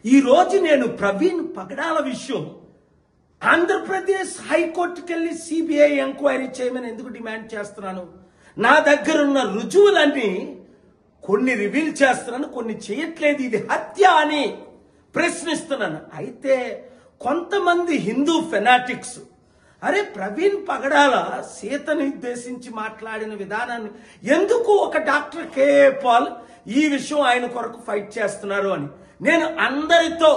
ఈ రోజు నేను ప్రవీణ్ పగడాల విషయం ఆంధ్రప్రదేశ్ హైకోర్టుకి వెళ్ళి సిబిఐ ఎంక్వైరీ చేయమని ఎందుకు డిమాండ్ చేస్తున్నాను? నా దగ్గర ఉన్న రుజువులన్నీ కొన్ని రివీల్ చేస్తున్నాను, కొన్ని చేయట్లేదు. ఇది హత్య అని ప్రశ్నిస్తున్నాను. అయితే కొంతమంది హిందూ ఫెనాటిక్స్ అరే ప్రవీణ్ పగడాల సీతను ఉద్దేశించి మాట్లాడిన విధానాన్ని ఎందుకు ఒక డాక్టర్ కేఏ పాల్ ఈ విషయం ఆయన కొరకు ఫైట్ చేస్తున్నారు అని నేను అందరితో,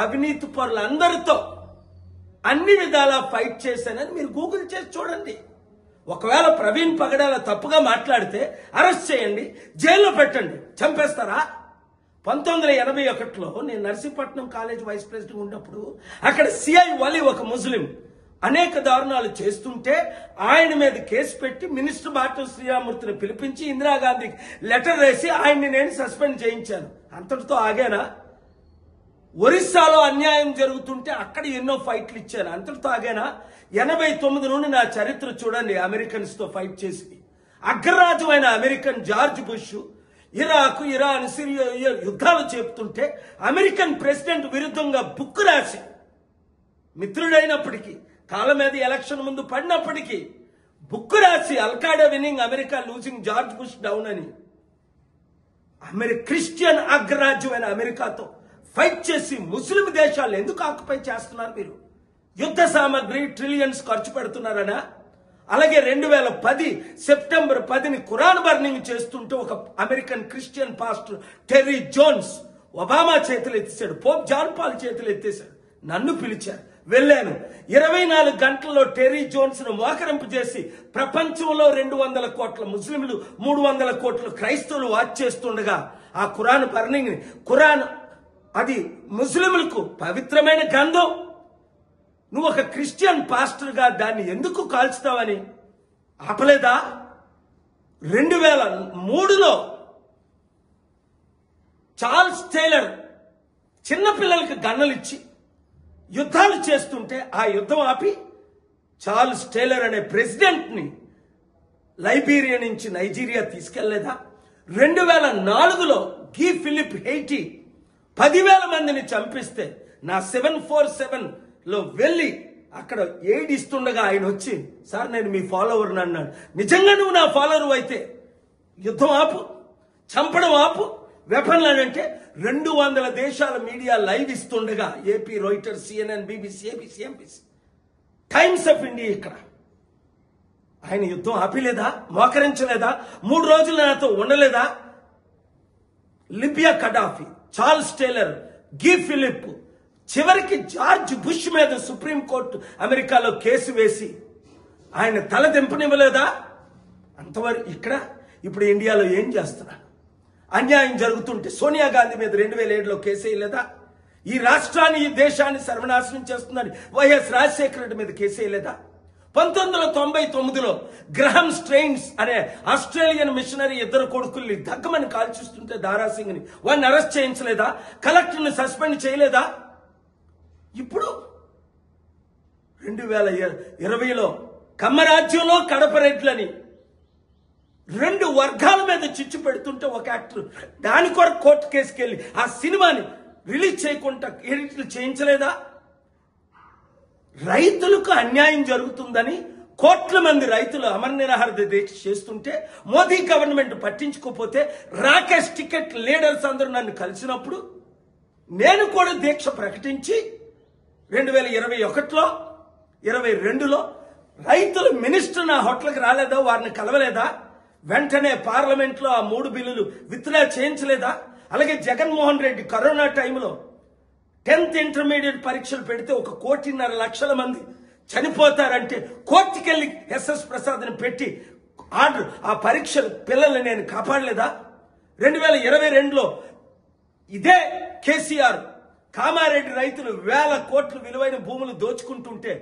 అవినీతి పరులు అందరితో అన్ని విధాలా ఫైట్ చేశానని మీరు గూగుల్ చేసి చూడండి. ఒకవేళ ప్రవీణ్ పగడాల తప్పుగా మాట్లాడితే అరెస్ట్ చేయండి, జైల్లో పెట్టండి. చంపేస్తారా? 1981లో నేను నర్సీపట్నం కాలేజ్ వైస్ ప్రెసిడెంట్ ఉన్నప్పుడు అక్కడ సిఐ వలి ఒక ముస్లిం అనేక దారుణాలు చేస్తుంటే ఆయన మీద కేసు పెట్టి మినిస్టర్ బాటం శ్రీరామూర్తిని పిలిపించి ఇందిరాగాంధీకి లెటర్ వేసి ఆయన్ని నేను సస్పెండ్ చేయించాను. అంతటితో ఆగానా? ఒరిస్సాలో అన్యాయం జరుగుతుంటే అక్కడ ఎన్నో ఫైట్లు ఇచ్చాను. అంతటితో ఆగానా? 89 నుండి నా చరిత్ర చూడండి. అమెరికన్స్ తో ఫైట్ చేసి అగ్రరాజ్యమైన American George Bush Iraq, Iran, Syria యుద్ధాలు చెప్తుంటే అమెరికన్ ప్రెసిడెంట్ విరుద్ధంగా బుక్ రాసి మిత్రుడైనప్పటికీ కాళ్ళ మీద ఎలక్షన్ ముందు పడినప్పటికీ బుక్ రాసి al Qaeda winning, America losing, George Bush down అని క్రిస్టియన్ అగ్రరాజ్యమైన అమెరికాతో ఫైట్ చేసి ముస్లిం దేశాలు ఎందుకు ఆక్యుపై చేస్తున్నారు? మీరు యుద్ధ సామాగ్రి ట్రిలియన్స్ ఖర్చు పెడుతున్నారనా? అలాగే 2010 సెప్టెంబర్ 10ని ఖురాన్ బర్నింగ్ చేస్తుంటే ఒక American Christian pastor Terry Jones Obama చేతులు ఎత్తేసాడు, పోప్ జాన్ పాల్ చేతులు ఎత్తేసాడు. నన్ను పిలిచారు, వెళ్ళాను. 24 గంటల్లో టెర్రీ జోన్స్ ను మోకరింపు చేసి ప్రపంచంలో 200 కోట్ల ముస్లింలు, 300 కోట్ల క్రైస్తవులు వాచ్ చేస్తుండగా ఆ ఖురాన్ బర్నింగ్, ఖురాన్ అది ముస్లింలకు పవిత్రమైన గ్రంథం, నువ్వు ఒక క్రిస్టియన్ పాస్టర్ గా దాన్ని ఎందుకు కాల్చుతావని ఆపలేదా? 2003లో చార్ల్స్ టైలర్ చిన్నపిల్లలకి గన్నలు ఇచ్చి యుద్ధాలు చేస్తుంటే ఆ యుద్ధం ఆపి చార్ల్స్ టైలర్ అనే ప్రెసిడెంట్ ని లైబీరియా నుంచి నైజీరియా తీసుకెళ్లేదా? 2004లో గీ ఫిలిప్ హెయిటీ 10,000 మందిని చంపిస్తే నా 747లో వెళ్ళి అక్కడ ఎయిడ్ ఇస్తుండగా ఆయన వచ్చి, సార్ నేను మీ ఫాలోవర్ అన్నాడు. నిజంగా నువ్వు నా ఫాలోవర్ అయితే యుద్ధం ఆపు, చంపడం ఆపు, వెపన్లు అంటే 200 దేశాల మీడియా లైవ్ ఇస్తుండగా AP, Reuters, CNN, BBC, ABC, MBC, Times of India ఇక్కడ ఆయన యుద్ధం ఆపిలేదా? మోకరించలేదా? 3 రోజులు నాతో ఉండలేదా? Libya Gaddafi, Charles Taylor, Guy Philippe, చివరికి జార్జ్ బుష్ మీద సుప్రీంకోర్టు అమెరికాలో కేసు వేసి ఆయన తల దింపనివ్వలేదా? అంతవరకు ఇక్కడ ఇప్పుడు ఇండియాలో ఏం చేస్తున్నారు? అన్యాయం జరుగుతుంటే సోనియా గాంధీ మీద 2007లో కేసు వేయలేదా? ఈ రాష్ట్రాన్ని, ఈ దేశాన్ని సర్వనాశనం చేస్తుందని వైఎస్ రాజశేఖర రెడ్డి మీద కేసు వేయలేదా? 1999లో గ్రహం స్ట్రెయిన్స్ అనే ఆస్ట్రేలియన్ మిషనరీ 2 కొడుకుల్ని దగ్గమని కాల్చిస్తుంటే దారాసింగ్ ని వాడిని అరెస్ట్ చేయించలేదా? కలెక్టర్ని సస్పెండ్ చేయలేదా? ఇప్పుడు 2020లో కమ్మరాజ్యంలో కడప రెడ్లని 2 వర్గాల మీద చిచ్చు పెడుతుంటే ఒక యాక్టర్ దాని కొరకు కోర్టు కేసుకెళ్ళి ఆ సినిమాని రిలీజ్ చేయకుండా ఎడిట్లు చేయించలేదా? రైతులకు అన్యాయం జరుగుతుందని కోట్ల మంది రైతులు అమర నిరాహార దీక్ష చేస్తుంటే మోదీ గవర్నమెంట్ పట్టించుకోకపోతే రాకేష్ టికెట్ లీడర్స్ అందరూ నన్ను కలిసినప్పుడు నేను కూడా దీక్ష ప్రకటించి 2021లో 22లో రైతుల మినిస్టర్ నా హోటల్కి రాలేదా? వారిని కలవలేదా? వెంటనే పార్లమెంట్లో ఆ 3 బిల్లులు విత్డ్రా చేయించలేదా? అలాగే జగన్మోహన్ రెడ్డి కరోనా టైంలో 10th ఇంటర్మీడియట్ పరీక్షలు పెడితే 1.5 కోటి మంది చనిపోతారంటే కోర్టుకెళ్ళి ఎస్ఎస్ ప్రసాద్ని పెట్టి ఆర్డర్ ఆ పరీక్షలు పిల్లల్ని నేను కాపాడలేదా? 2022లో ఇదే కేసీఆర్ కామారెడ్డి రైతులు 1000 కోట్ల విలువైన భూములు దోచుకుంటుంటే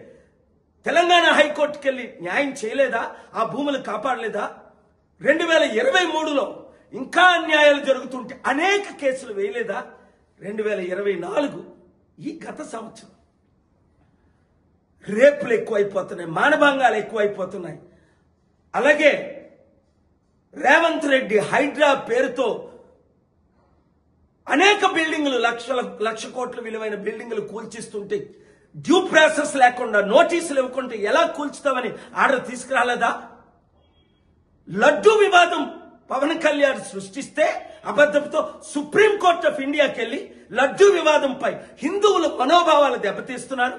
తెలంగాణ హైకోర్టుకెళ్ళి న్యాయం చేయలేదా? ఆ భూములు కాపాడలేదా? 2023లో ఇంకా అన్యాయాలు జరుగుతుంటే అనేక కేసులు వేయలేదా? 2024 ఈ గత సంవత్సరం రేపులు ఎక్కువైపోతున్నాయి, మానభంగాలు ఎక్కువైపోతున్నాయి. అలాగే రేవంత్ రెడ్డి హైడ్రా పేరుతో అనేక బిల్డింగులు లక్ష కోట్ల విలువైన బిల్డింగులు కూల్చిస్తుంటే డ్యూ ప్రాసెస్ లేకుండా నోటీసులు ఇవ్వకుంటే ఎలా కూల్చుతామని ఆర్డర్ తీసుకురాలేదా? లడ్డూ వివాదం పవన్ కళ్యాణ్ సృష్టిస్తే అబద్ధంతో సుప్రీంకోర్టు ఆఫ్ ఇండియాకి వెళ్ళి లడ్డూ వివాదంపై హిందువుల మనోభావాలు దెబ్బతీస్తున్నారు.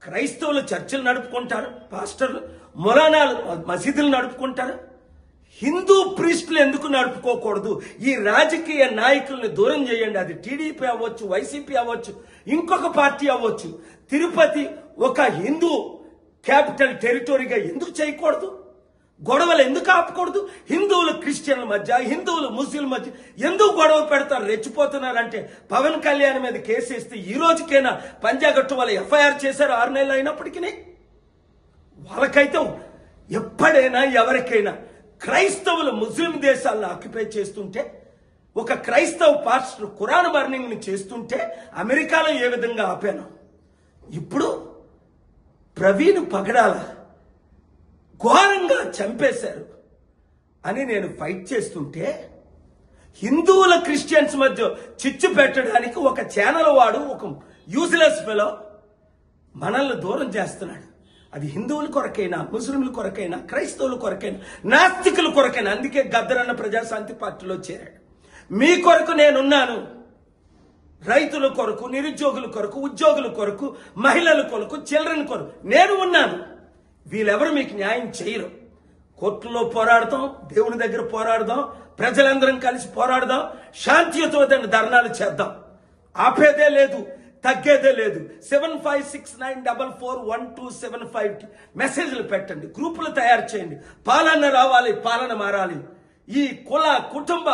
క్రైస్తవులు చర్చలు నడుపుకుంటారు, పాస్టర్లు మొలానాలు మసీదులు నడుపుకుంటారు. హిందూ ప్రీస్టులు ఎందుకు నడుపుకోకూడదు? ఈ రాజకీయ నాయకుల్ని దూరం చేయండి. అది టీడీపీ అవ్వచ్చు, వైసీపీ అవ్వచ్చు, ఇంకొక పార్టీ అవ్వచ్చు. తిరుపతి ఒక హిందూ క్యాపిటల్ టెరిటరీగా ఎందుకు చేయకూడదు? గొడవలు ఎందుకు ఆపకూడదు? హిందువులు క్రిస్టియన్ల మధ్య, హిందువులు ముస్లింల మధ్య ఎందుకు గొడవ పెడతారు? రెచ్చిపోతున్నారంటే పవన్ కళ్యాణ్ మీద కేసు ఇస్తే ఈ రోజుకైనా పంజాగట్టు వాళ్ళు ఎఫ్ఐఆర్ చేశారు 6 నెలలు అయినప్పటికీ. వాళ్ళకైతే ఎప్పుడైనా ఎవరికైనా క్రైస్తవులు ముస్లిం దేశాలను ఆక్యుపై చేస్తుంటే, ఒక క్రైస్తవ పాస్టర్ ఖురాన్ బర్నింగ్ ని చేస్తుంటే అమెరికాలో ఏ విధంగా ఆపాను, ఇప్పుడు ప్రవీణ్ పగడాల ఘోరంగా చంపేశారు అని నేను ఫైట్ చేస్తుంటే, హిందువుల క్రిస్టియన్స్ మధ్య చిచ్చు పెట్టడానికి ఒక ఛానల్ వాడు, ఒక యూజ్లెస్ ఫెలో మనల్ని దూరం చేస్తున్నాడు. అది హిందువుల కొరకైనా, ముస్లింల కొరకైనా, క్రైస్తవుల కొరకైనా, నాస్తికుల కొరకైనా. అందుకే గద్దరన్న ప్రజాశాంతి పార్టీలో చేరాడు. మీ కొరకు నేనున్నాను. రైతుల కొరకు, నిరుద్యోగుల కొరకు, ఉద్యోగుల కొరకు, మహిళల కొరకు, చిల్డ్రన్ కొరకు నేను ఉన్నాను. వీళ్ళెవరు మీకు న్యాయం చేయరు. కోర్టులో పోరాడదాం, దేవుని దగ్గర పోరాడదాం, ప్రజలందరం కలిసి పోరాడదాం, శాంతియుతమైన ధర్నాలు చేద్దాం. ఆపేదే లేదు, తగ్గేదే లేదు. 7569441275 మెసేజ్లు పెట్టండి, గ్రూపులు తయారు చేయండి. పాలన రావాలి, పాలన మారాలి. ఈ కుల కుటుంబ